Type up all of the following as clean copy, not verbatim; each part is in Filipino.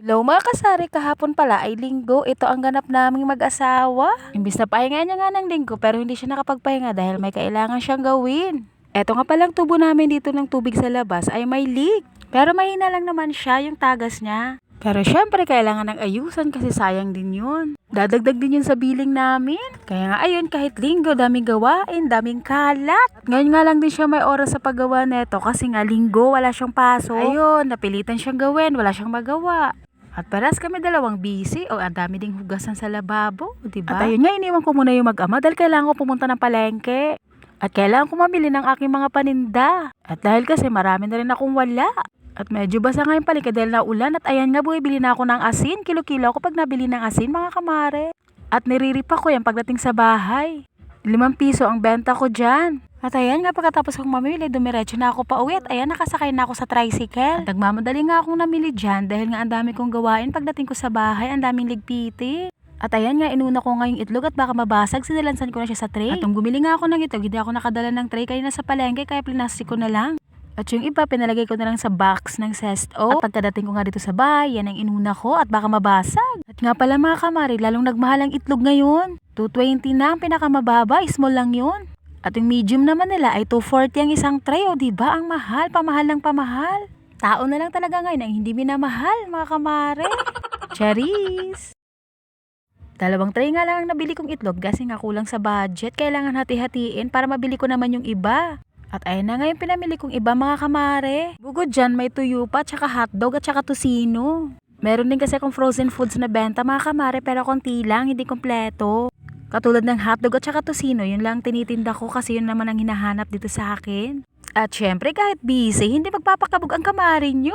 Hello mga kasari, kahapon pala ay linggo. Ito ang ganap naming mag-asawa. Imbis na pahinga niya nga ng linggo pero hindi siya nakapagpahinga dahil may kailangan siyang gawin. Eto nga palang tubo namin dito ng tubig sa labas ay may leak. Pero mahina lang naman siya yung tagas niya. Pero syempre kailangan ng ayusan kasi sayang din yun. Dadagdag din yun sa billing namin. Kaya nga ayun, kahit linggo, daming gawain, daming kalat. Ngayon nga lang din siya may oras sa paggawa neto kasi nga linggo wala siyang pasok. Ayun, napilitan siyang gawin, wala siyang magawa. At paras kami dalawang busy o ang dami ding hugasan sa lababo, diba? At ayun nga, iniwan ko muna yung mag-ama dahil kailangan ko pumunta ng palengke. At kailangan ko mamili ng aking mga paninda. At dahil kasi marami na rin akong wala. At medyo basa nga yung palengke dahil naulan. At ayan nga, bumibili na ako ng asin. Kilo-kilo ako pag nabili ng asin, mga kamare. At niriripa ko yan pagdating sa bahay. 5 piso ang benta ko dyan. At ayan nga, pagkatapos kong mamili, dumiretso na ako pa uwi at ayan, nakasakay na ako sa tricycle. At nagmamadali nga akong namili dyan dahil nga ang dami kong gawain pagdating ko sa bahay, ang daming ligpiti. At ayan nga, inuna ko nga yung itlog at baka mabasag, sinilansan ko na siya sa tray. At nung bumili nga ako ng itlog, hindi ako nakadala ng tray kanina sa palengke kaya plinastik ko na lang. At yung iba, pinalagay ko na lang sa box ng Sesto. At pagkadating ko nga dito sa bahay, yan ang inuna ko at baka mabasag. At nga pala mga kamari, lalong nagmahal ang itlog ngayon. 220 na ang pinakamababa, small lang yun. At yung medium naman nila ay 240 ang isang tray, o diba ang mahal, pamahal ng pamahal. Tao na lang talaga ngayon ang hindi minamahal, mga kamare. Charis! 2 tray nga lang ang nabili kong itlog kasi nga kulang sa budget, kailangan hati-hatiin para mabili ko naman yung iba. At ayun na nga yung pinamili kong iba, mga kamare. Bukod dyan, may tuyo pa, tsaka hotdog at tsaka tosino. Meron din kasi akong frozen foods na benta, mga kamare, pero konti lang, hindi kompleto. Katulad ng hotdog at saka tosino, yun lang tinitinda ko kasi yun naman ang hinahanap dito sa akin. At syempre kahit busy, hindi magpapakabog ang kamari nyo.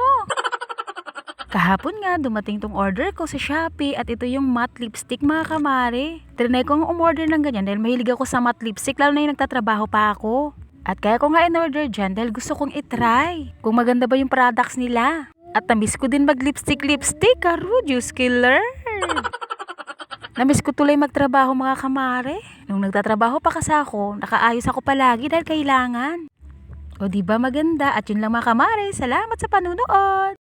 Kahapon nga, dumating tong order ko sa Shopee at ito yung matte lipstick, mga kamari. Trinay ko ang umorder ng ganyan dahil mahilig ako sa matte lipstick lalo na yung nagtatrabaho pa ako. At kaya ko nga in-order dyan dahil gusto kong itry kung maganda ba yung products nila. At namiss ko din mag-lipstick, karu, juice killer. Namiss ko tuloy magtrabaho, mga kamare. Nung nagtatrabaho pa kasi ako, nakaayos ako palagi dahil kailangan. O diba maganda? At yun lang, mga kamare. Salamat sa panunood!